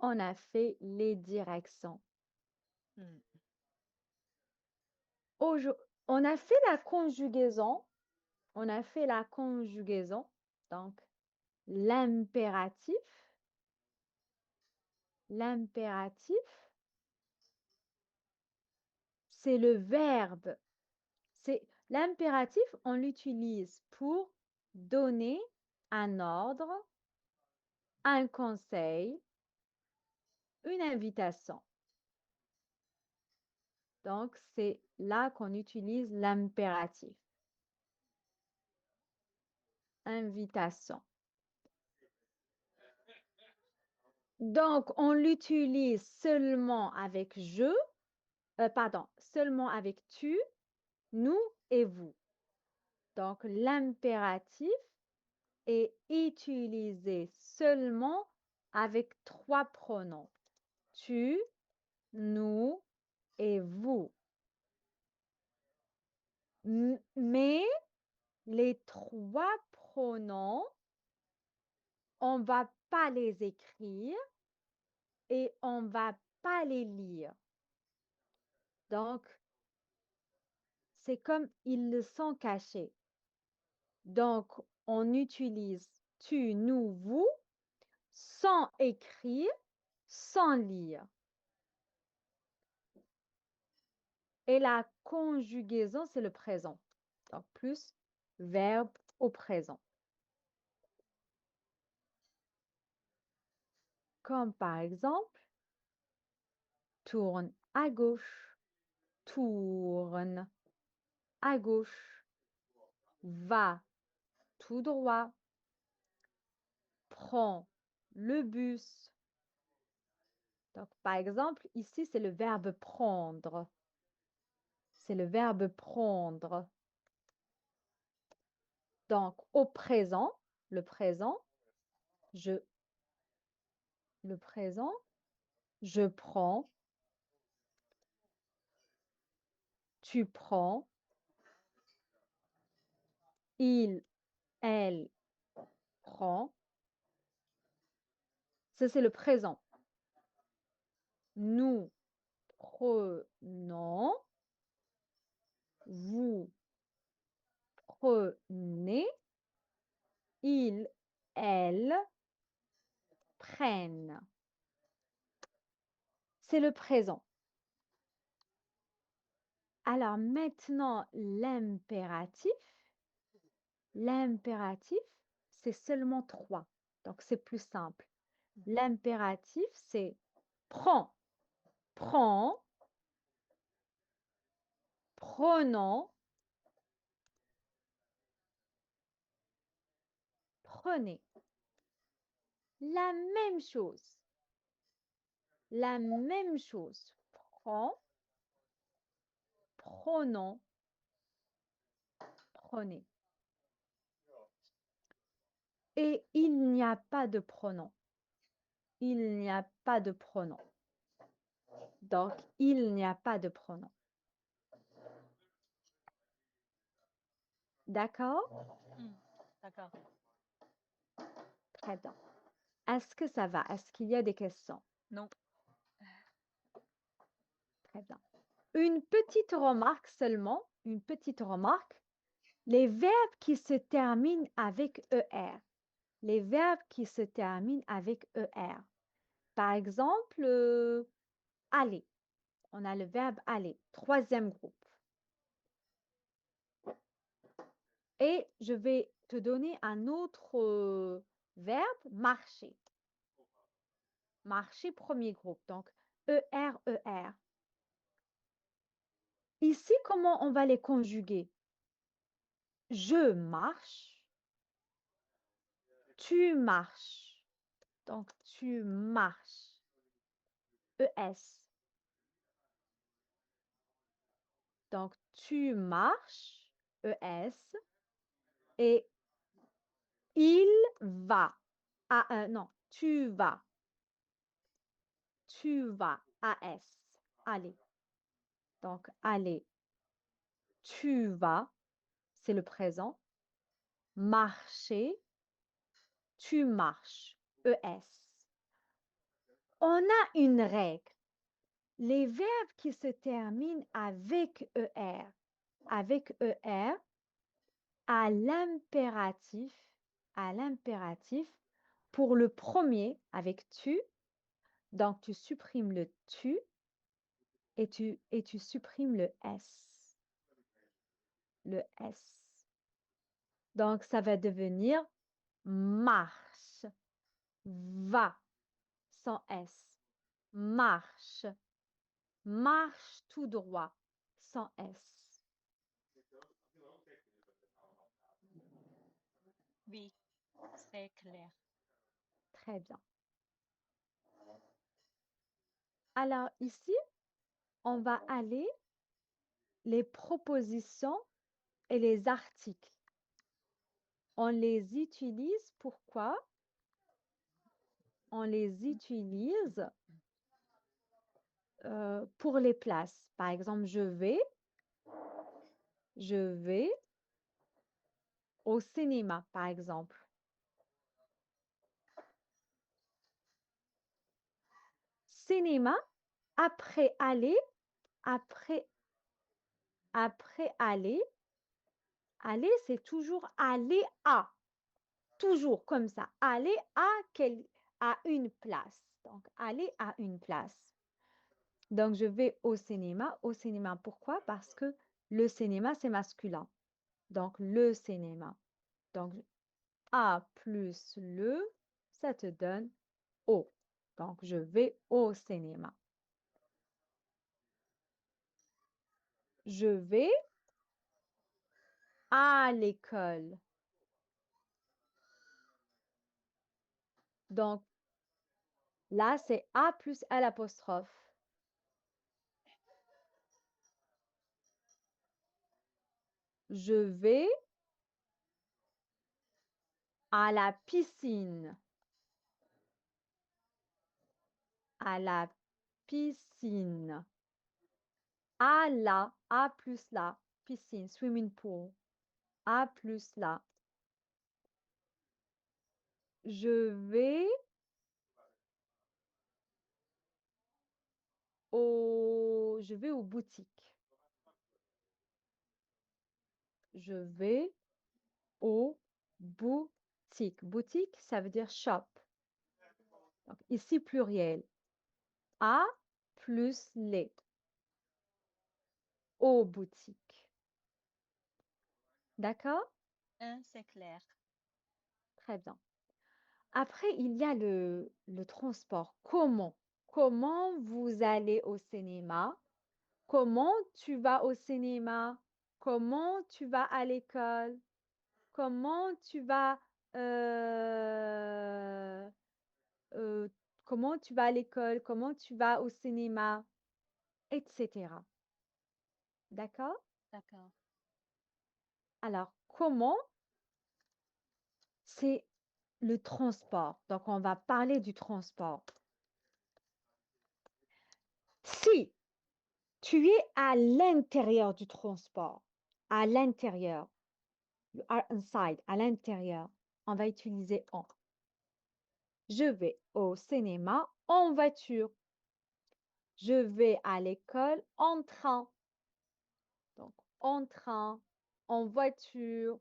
On a fait les directions. Mm. On a fait la conjugaison. On a fait la conjugaison. Donc, l'impératif. L'impératif, c'est le verbe. L'impératif, on l'utilise pour donner un ordre, un conseil, une invitation. Donc, c'est là qu'on utilise l'impératif. Invitation. Donc, on l'utilise seulement avec je, seulement avec tu, nous et vous. Donc, l'impératif est utilisé seulement avec 3 pronoms. Tu, nous et vous. Mais les 3 pronoms, on ne va pas les écrire et on ne va pas les lire. Donc, c'est comme ils le sont cachés. Donc, on utilise tu, nous, vous sans écrire, sans lire. Et la conjugaison, c'est le présent. Donc, plus verbe au présent. Comme par exemple, tourne à gauche, tourne à gauche, va tout droit, prends le bus. Donc, par exemple, ici, c'est le verbe prendre. C'est le verbe prendre. Donc, au présent, le présent, je prends, tu prends, il, elle prend. Ça, c'est le présent. Nous prenons, vous prenez, ils, elles prennent. C'est le présent. Alors maintenant, l'impératif. L'impératif, c'est seulement 3. Donc, c'est plus simple. L'impératif, c'est prends, prends, prenons, prenez. La même chose. La même chose. Prends, prenons, prenez. Et il n'y a pas de pronom. Il n'y a pas de pronom. Donc, il n'y a pas de pronom. D'accord? D'accord. Très bien. Est-ce que ça va? Est-ce qu'il y a des questions? Non. Très bien. Une petite remarque seulement, une petite remarque. Les verbes qui se terminent avec ER. Les verbes qui se terminent avec ER. Par exemple, aller. On a le verbe aller, troisième groupe. Et je vais te donner un autre verbe, marcher. Marcher, premier groupe. Donc, ER, ER. Ici, comment on va les conjuguer? Je marche. Tu marches. Donc, tu marches. ES. Donc, tu marches. ES. Et il va. Non, tu vas. Tu vas. AS. Allez. Donc, aller. Tu vas. C'est le présent. Marcher. Tu marches. ES. on a une règle. Les verbes qui se terminent avec ER, à l'impératif, pour le premier, avec tu, donc tu supprimes le tu et tu supprimes le S. Le S. Donc, ça va devenir marche, va, sans S. Marche, marche tout droit, sans S. Oui, c'est clair. Très bien. Alors ici, on va aller les propositions et les articles. On les utilise pourquoi? On les utilise pour les places. Par exemple, je vais au cinéma, par exemple. Cinéma, après aller, après aller, aller, c'est toujours aller à. Toujours comme ça. Aller à une place. Donc, aller à une place. Donc, je vais au cinéma. Au cinéma, pourquoi? Parce que le cinéma, c'est masculin. Donc, le cinéma. Donc, A plus le, ça te donne au. Donc, je vais au cinéma. Je vais à l'école. Donc, là, c'est A plus L apostrophe. Je vais à la piscine. À la piscine. A plus la, piscine, swimming pool. A plus la. Je vais aux boutiques. Je vais aux boutiques. Boutique, ça veut dire shop. Donc, ici, pluriel. A plus les. Aux boutiques. D'accord? C'est clair. Très bien. Après, il y a le transport. Comment? Comment vous allez au cinéma? Comment tu vas au cinéma? Comment tu vas à l'école? Comment tu vas euh, euh, comment tu vas à l'école? Comment tu vas au cinéma? Etc. D'accord? D'accord. Alors, comment? C'est le transport. Donc, on va parler du transport. Si tu es à l'intérieur du transport, à l'intérieur, you are inside, à l'intérieur, on va utiliser en. Je vais au cinéma en voiture. Je vais à l'école en train. Donc, en train, en voiture.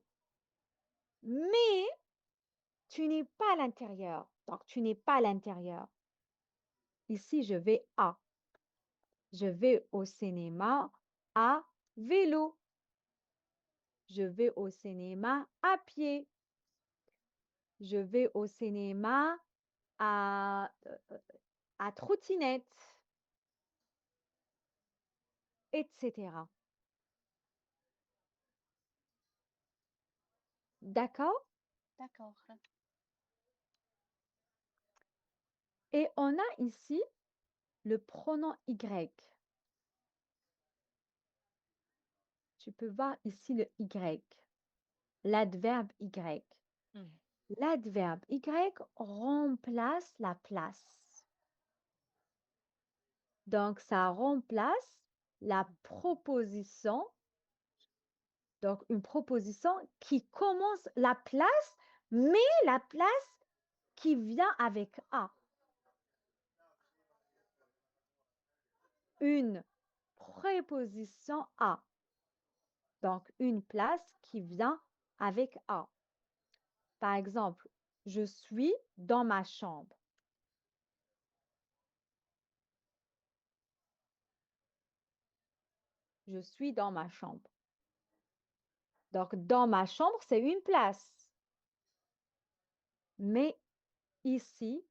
Mais tu n'es pas à l'intérieur. Donc, tu n'es pas à l'intérieur. Ici, je vais à. Je vais au cinéma à vélo. Je vais au cinéma à pied. Je vais au cinéma à trottinette, etc. D'accord? D'accord. Et on a ici le pronom Y. Tu peux voir ici le Y, l'adverbe Y. Mm. L'adverbe Y remplace la place. Donc, ça remplace la proposition. Donc, une proposition qui commence la place, mais la place qui vient avec A. une préposition à. Donc, une place qui vient avec à. Par exemple, je suis dans ma chambre. Je suis dans ma chambre. Donc, dans ma chambre, c'est une place. Mais ici,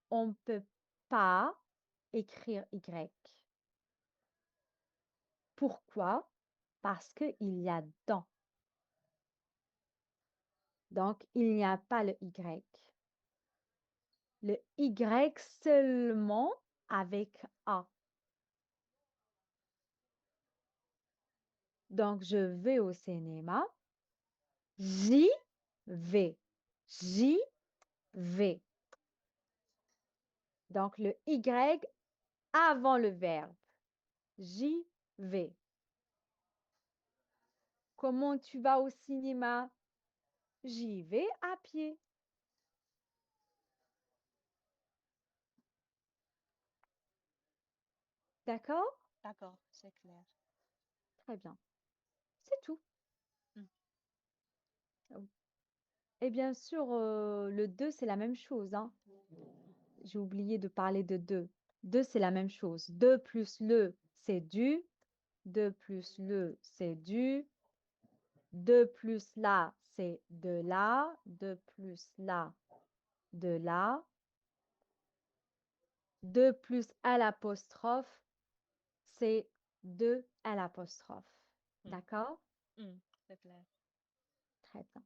on ne peut pas écrire Y. Pourquoi? Parce qu'il y a dans. Donc, il n'y a pas le Y. Le Y seulement avec A. Donc, je vais au cinéma. J'y vais. J'y vais. Donc, le Y avant le verbe. J'y vais. Comment tu vas au cinéma? J'y vais à pied. D'accord? D'accord, c'est clair. Très bien. C'est tout. Mm. Et bien sûr, le 2, c'est la même chose, hein. J'ai oublié de parler de 2. 2, c'est la même chose. 2 plus le, c'est du. 2 plus le, c'est du. 2 plus la, c'est de la. 2 plus la, de la. 2 plus à l'apostrophe, c'est de à l'apostrophe. Mm. D'accord? C'est clair. Très bien.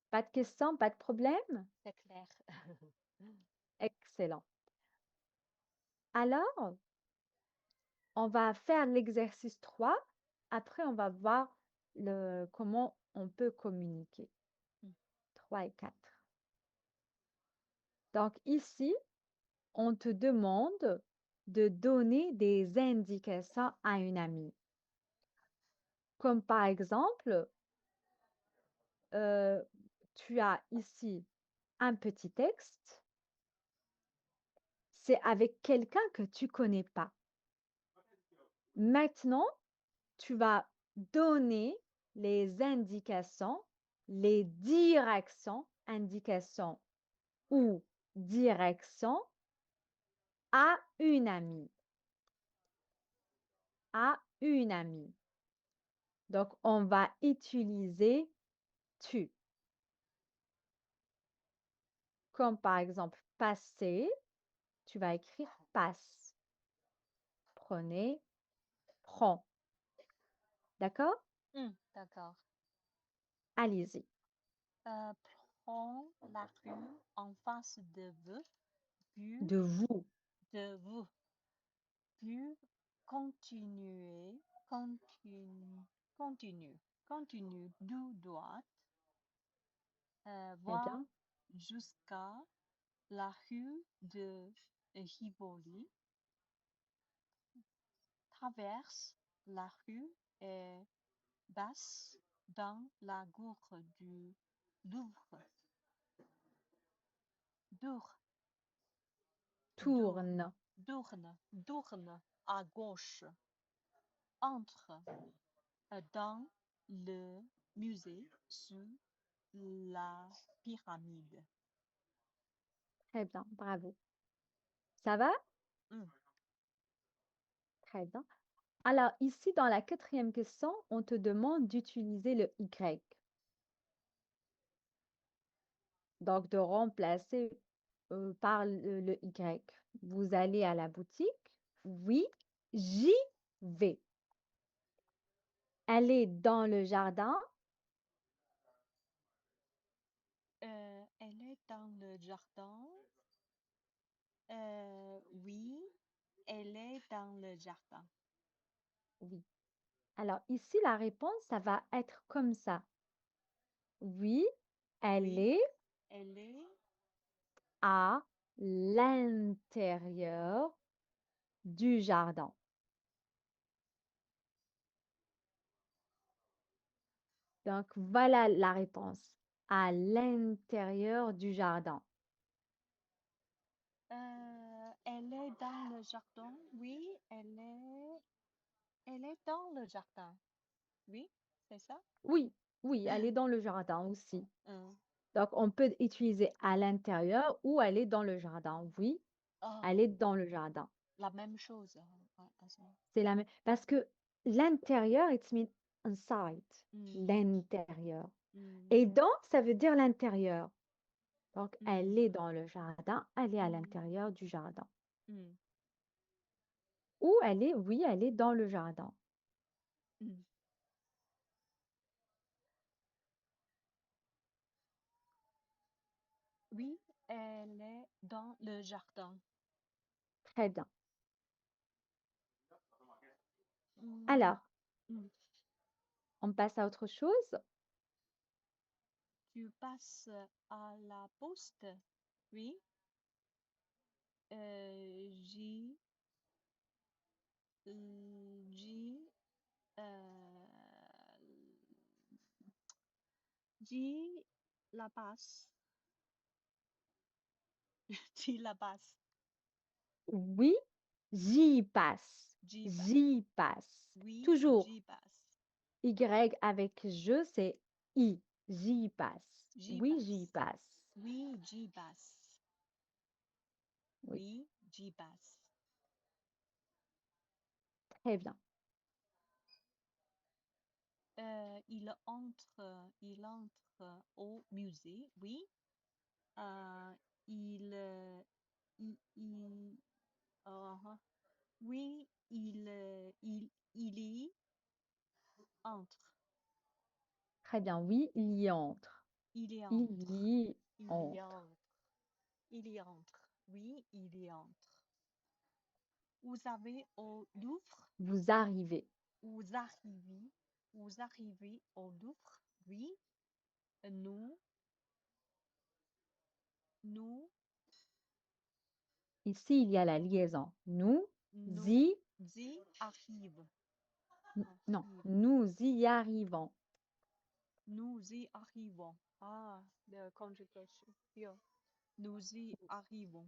Pas de questions, pas de problème? C'est clair. Excellent. Alors, on va faire l'exercice 3. Après, on va voir comment on peut communiquer. Mm. 3 et 4. Donc ici, on te demande de donner des indications à une amie. Comme par exemple, tu as ici un petit texte. C'est avec quelqu'un que tu connais pas. Maintenant, tu vas donner les indications, les indications ou directions à une amie. À une amie. Donc, on va utiliser tu. Comme par exemple, passer, tu vas écrire passe. Prenez, prends. D'accord? D'accord. Allez-y. Prends la rue en face de vous, puis De vous. de vous, puis continuez, continue d'où droite, Très voir bien. jusqu'à la rue de Rivoli, traverse la rue et passe dans la gourde du Louvre. Dour, Dour, Tourne. Dourne à gauche. Entre dans le musée sous la pyramide. Très bien. Bravo. Ça va? Mm. Très bien. Alors, ici, dans la 4e question, on te demande d'utiliser le Y. Donc, de remplacer par le Y. Vous allez à la boutique. Oui, j'y vais. Elle est dans le jardin. Elle est dans le jardin. Oui, elle est dans le jardin. Oui. Alors, ici, la réponse, ça va être comme ça. Oui, elle Oui, est elle est. à l'intérieur du jardin. Donc, voilà la réponse. À l'intérieur du jardin. Elle est dans le jardin. Oui, elle est dans le jardin. Oui, c'est ça? Oui, oui, elle est dans le jardin aussi. Hum. Donc, on peut utiliser à l'intérieur ou elle est dans le jardin. Oui, Ah, elle est dans le jardin. la même chose. C'est la même. Parce que l'intérieur, it means inside. Hum, L'intérieur. hum, Et dans, ça veut dire l'intérieur. Donc, hum, elle est dans le jardin, elle est à hum, l'intérieur du jardin. hum, Ou elle est, oui, elle est dans le jardin. hum. Oui, elle est dans le jardin. Très bien. Hum, Alors, hum. on passe à autre chose. Tu passes à la poste. Oui. J, J, J, la passe. J, la passe. Oui, j'y passe. J passe. J'y passe. Oui, Toujours J passe. Y avec je, c'est I. J'y passe. J Oui, j'y passe. passe. Oui, J passe. Oui, Oui, J passe. très bien. Il entre au musée. Oui. Euh, il, il, uh-huh. Oui, il y entre. Très bien. Oui, il y entre. Il y Il entre. y Il y entre. entre. Il y entre. Oui, il y entre. Vous avez au Louvre. Vous arrivez. Vous arrivez. Vous arrivez au Louvre. Oui. Nous, nous, Ici, il y a la liaison. Nous nous y, y arrivons. non, Arrive. nous y arrivons. Nous y arrivons. Ah, la conjugation. Bien. Nous y arrivons.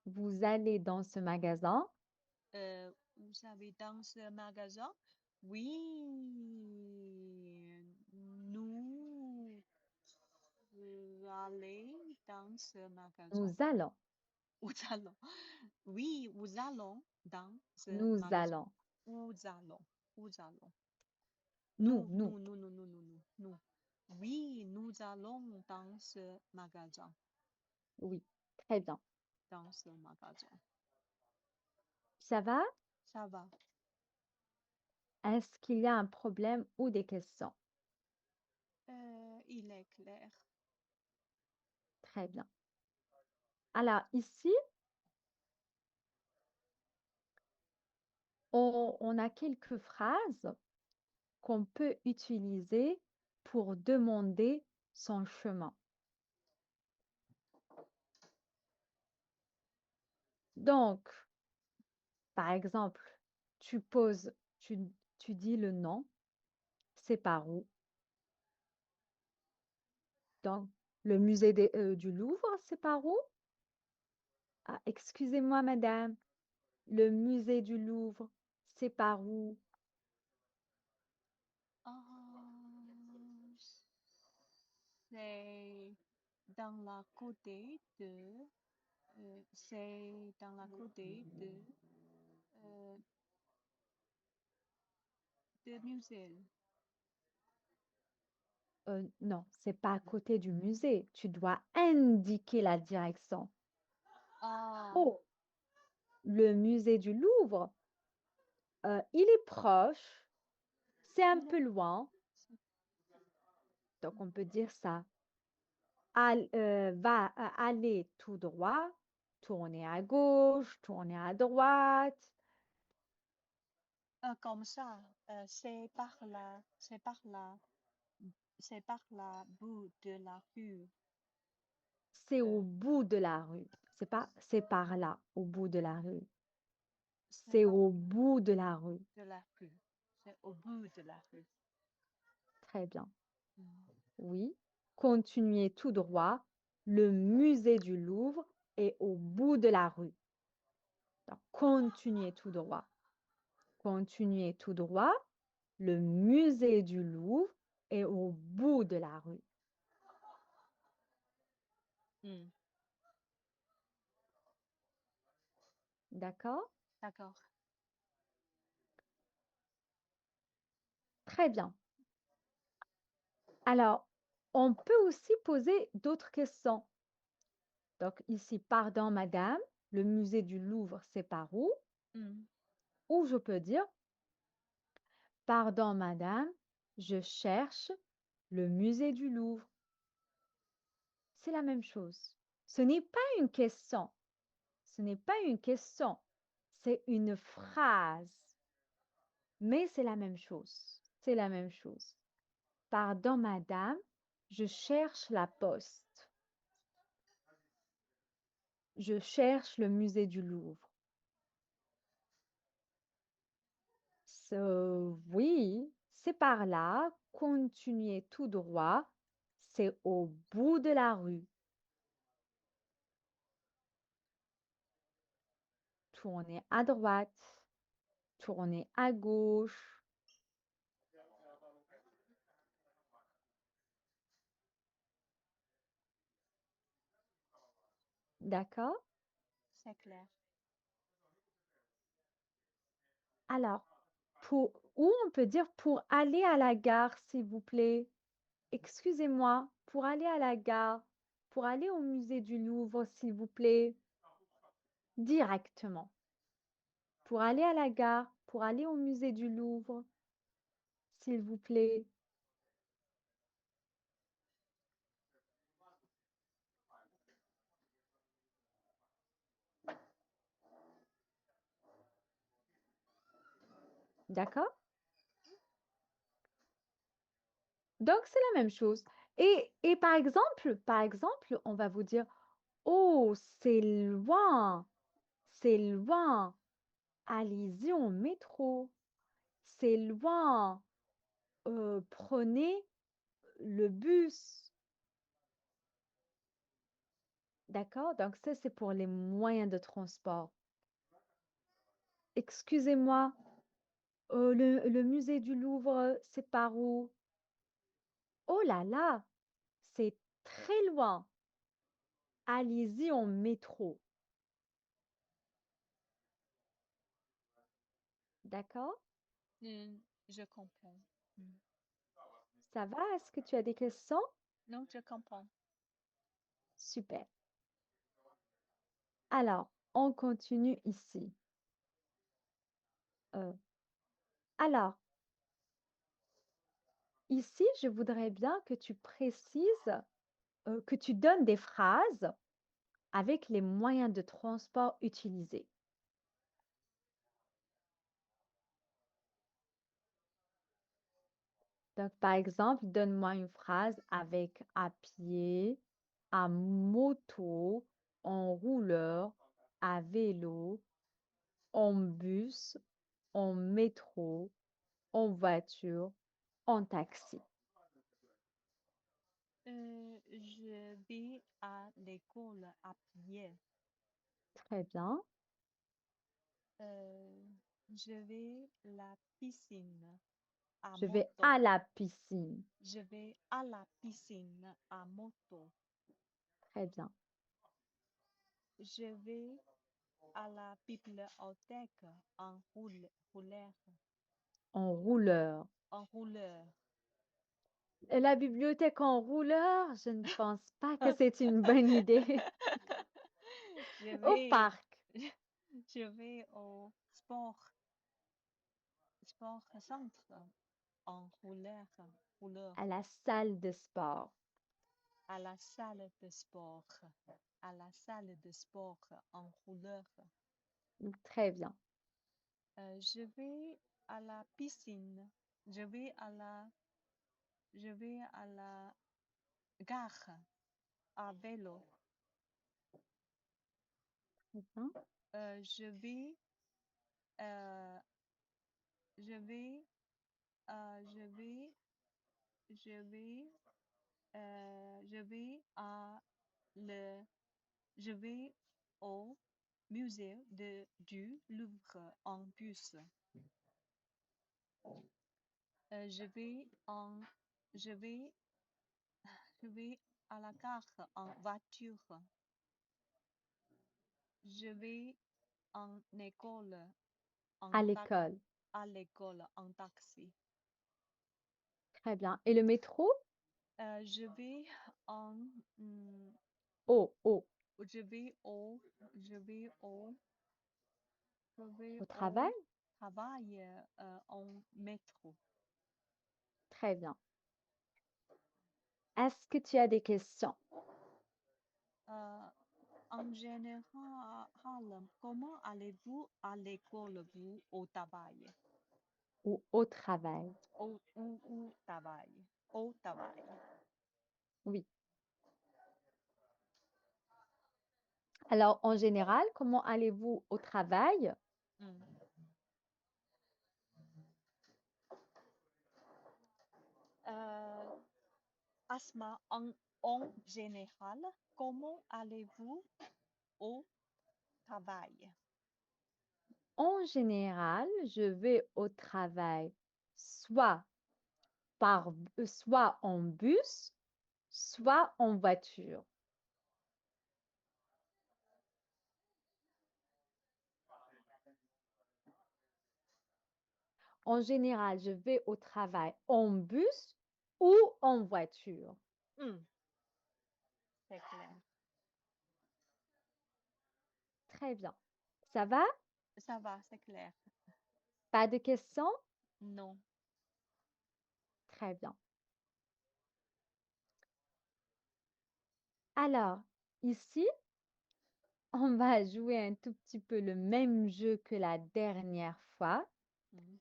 Vous allez dans ce magasin. Vous savez, dans ce magasin, oui, nous allons dans ce magasin. Nous allons. Nous allons. Oui, nous allons dans ce Nous magasin. allons. Nous allons. Nous allons. Nous, nous. Nous. Oui, nous allons dans ce magasin. Oui, très bien. Dans ce magasin. Ça va? Ça va. Est-ce qu'il y a un problème ou des questions? Il est clair. Très bien. Alors ici, on a quelques phrases qu'on peut utiliser pour demander son chemin. Donc, par exemple, tu poses, tu dis le nom, c'est par où? Donc, le musée du Louvre, c'est par où? Ah, excusez-moi, madame, le musée du Louvre, c'est par où? Euh, c'est dans la côté c'est dans la côté euh, de musée. Non, c'est pas à côté du musée. Tu dois indiquer la direction. Ah, Oh, le musée du Louvre, il est proche, c'est un il est, peu loin, donc on peut dire ça. Aller tout droit, tourner à gauche, tourner à droite. comme ça, c'est par la bout de la rue. C'est au euh, bout de la rue. C'est par là, au bout de la rue. c'est C'est par au bout de la rue. de la rue. C'est au bout de la rue. Très bien. Mm. Oui. Continuez tout droit. Le musée du Louvre est au bout de la rue. Donc, continuez tout droit. Continuez tout droit. Le musée du Louvre est au bout de la rue. Hmm. D'accord? D'accord. Très bien. Alors, on peut aussi poser d'autres questions. Donc, ici, pardon, madame, le musée du Louvre, c'est par où? Hmm. Ou je peux dire, pardon, madame, je cherche le musée du Louvre. C'est la même chose. Ce n'est pas une question. Ce n'est pas une question. C'est une phrase. Mais c'est la même chose. C'est la même chose. Pardon, madame, je cherche la poste. Je cherche le musée du Louvre. Oui, c'est par là. Continuez tout droit. C'est au bout de la rue. Tournez à droite. Tournez à gauche. D'accord? C'est clair. Alors, ou on peut dire pour aller à la gare, s'il vous plaît. Excusez-moi, pour aller à la gare, pour aller au musée du Louvre, s'il vous plaît. Directement. Pour aller à la gare, pour aller au musée du Louvre, s'il vous plaît. D'accord? Donc, c'est la même chose. Et par exemple, on va vous dire, oh, c'est loin, c'est loin. Allez-y en métro. C'est loin. Prenez le bus. D'accord? Donc, ça, c'est pour les moyens de transport. Excusez-moi, le musée du Louvre, c'est par où? Oh là là, c'est très loin. Allez-y en métro. D'accord? Hmm. Je comprends. Hmm. Ça va? Est-ce que tu as des questions? Non, je comprends. Super. Alors, on continue ici. Euh, alors, ici, je voudrais bien que tu précises, que tu donnes des phrases avec les moyens de transport utilisés. Donc, par exemple, donne-moi une phrase avec à pied, à moto, en rouleur, à vélo, en bus, en métro, en voiture, en taxi. Je vais à l'école à pied. Très bien. Euh, je vais à la piscine à Je vais moto. à la piscine. Je vais à la piscine à moto. Très bien. Je vais à la bibliothèque en rouleur. En rouleur. En rouleur. Et la bibliothèque en rouleur, je ne pense pas que c'est une bonne idée. Je Au vais, parc, je vais au sport centre en rouleur, à la salle de sport. à la salle de sport, à la salle de sport en rouleur. Très bien. Je vais à la piscine. Je vais je vais à la gare à vélo. Très bien. Euh, je vais, euh, je vais, je vais, je vais, je vais à le Je vais au musée du Louvre en bus. Je vais je vais, je vais à la gare en voiture. Je vais en école À en l'école. à l'école en taxi. Très bien. Et le métro? Je vais en, hmm, Oh, oh, je vais au, je vais au, je vais au travail? au travail en métro. Très bien. Est-ce que tu as des questions Euh, En général, comment allez-vous à l'école, vous, au travail? ou au travail? Au travail. Au travail. Oui. Alors, en général, comment allez-vous au travail? Mm. Asma, en général, comment allez-vous au travail? En général, je vais au travail soit soit en bus, soit en voiture. En général, je vais au travail en bus ou en voiture. Mm, c'est clair. Très bien. Ça va? Ça va, c'est clair. Pas de questions? Non. Très bien. Alors, ici, on va jouer un tout petit peu le même jeu que la dernière fois. Mm.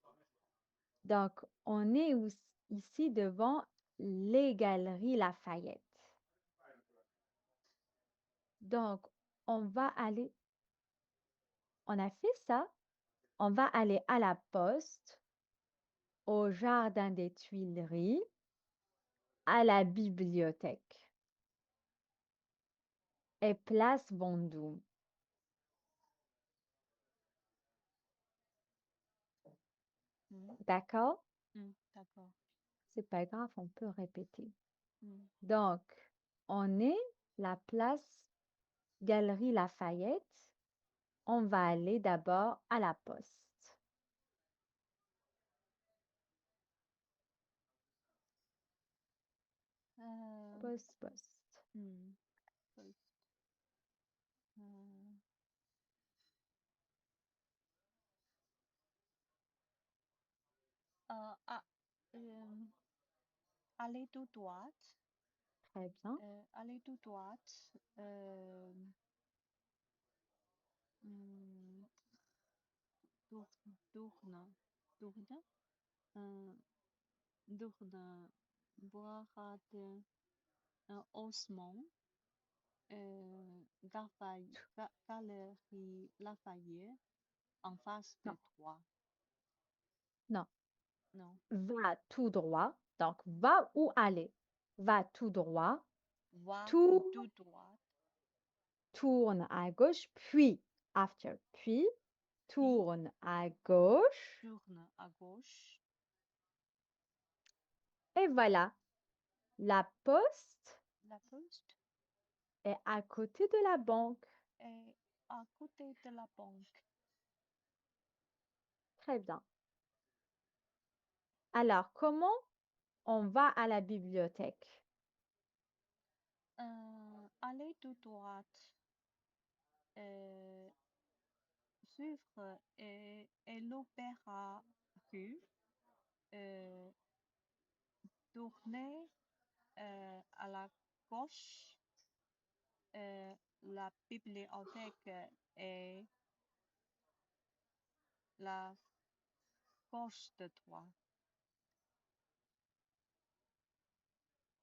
Donc, on est ici devant les Galeries Lafayette. Donc, on va aller, on a fait ça, on va aller à la poste, au jardin des Tuileries, à la bibliothèque et place Vendôme. Mm. D'accord? Mm, d'accord. C'est pas grave, on peut répéter. Mm. Donc, on est la place Galerie Lafayette. On va aller d'abord à la poste. Poste, poste. Mm, first, euh, ah, euh, allez tout droit. Très bien. Allez tout droit. Euh, hmm, tourne, tourne, euh, tourne, boire un osmond, galerie Lafayette, en face Non, de toi. non. Non, Va tout droit. Donc, va où aller? Va tout droit. va Tourne, tout droit, tourne à gauche, puis, after, puis, puis tourne à gauche. tourne à gauche. Et voilà, la poste La poste est à côté de la banque. est à côté de la banque. Très bien. Alors, comment on va à la bibliothèque? Allez tout droit, euh, suivre et l'opéra rue, euh, tourner à la gauche, la bibliothèque est la gauche de toi.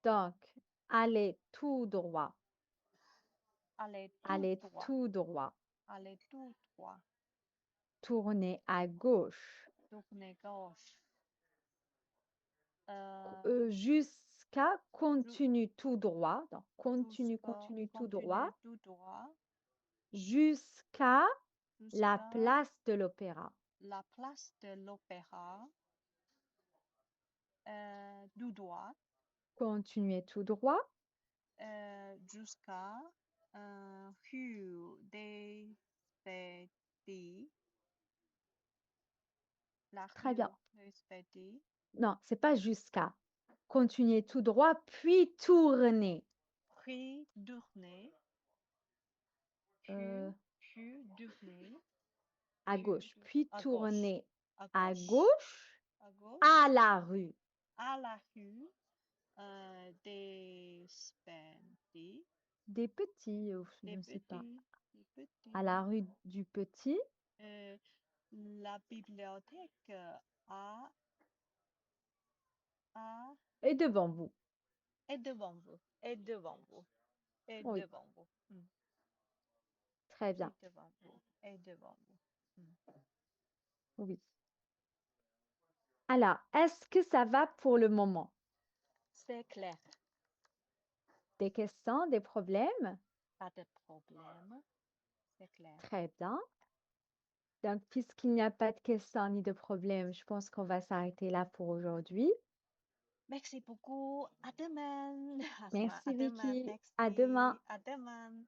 Donc, allez tout droit. Allez tout Allez droit, tout droit. allez tout droit, Tournez à gauche. tourner gauche. Jusqu'à Jusqu'à continue tout droit. Donc, continue, Jusqu'à continue tout droit. continuer tout droit Jusqu'à la jusqu'à place de l'Opéra. la place de l'Opéra. Tout droit Continuez tout droit. jusqu'à rue des Spédis. La Très bien. rue des Spédis. Non, c'est pas jusqu'à. Continuez tout droit, puis tournez. Rue Tournai. Euh, Rue Tournai. à gauche, puis À gauche. tournez À à gauche. gauche, À gauche. à la rue À la rue des Spédis. des Petits, je Des ne sais pas. petits. Des petits. À la rue du Petit La bibliothèque à et devant vous. est devant vous. Est devant vous. Est Oui, devant vous. très Est bien. devant vous. Est devant vous. Oui. Alors, est-ce que ça va pour le moment? C'est clair. Des questions, des problèmes? Pas de problème. C'est clair. Très bien. Donc, puisqu'il n'y a pas de questions ni de problèmes, je pense qu'on va s'arrêter là pour aujourd'hui. Merci beaucoup. À demain. Merci À demain. Vicky. À demain. Merci. À demain.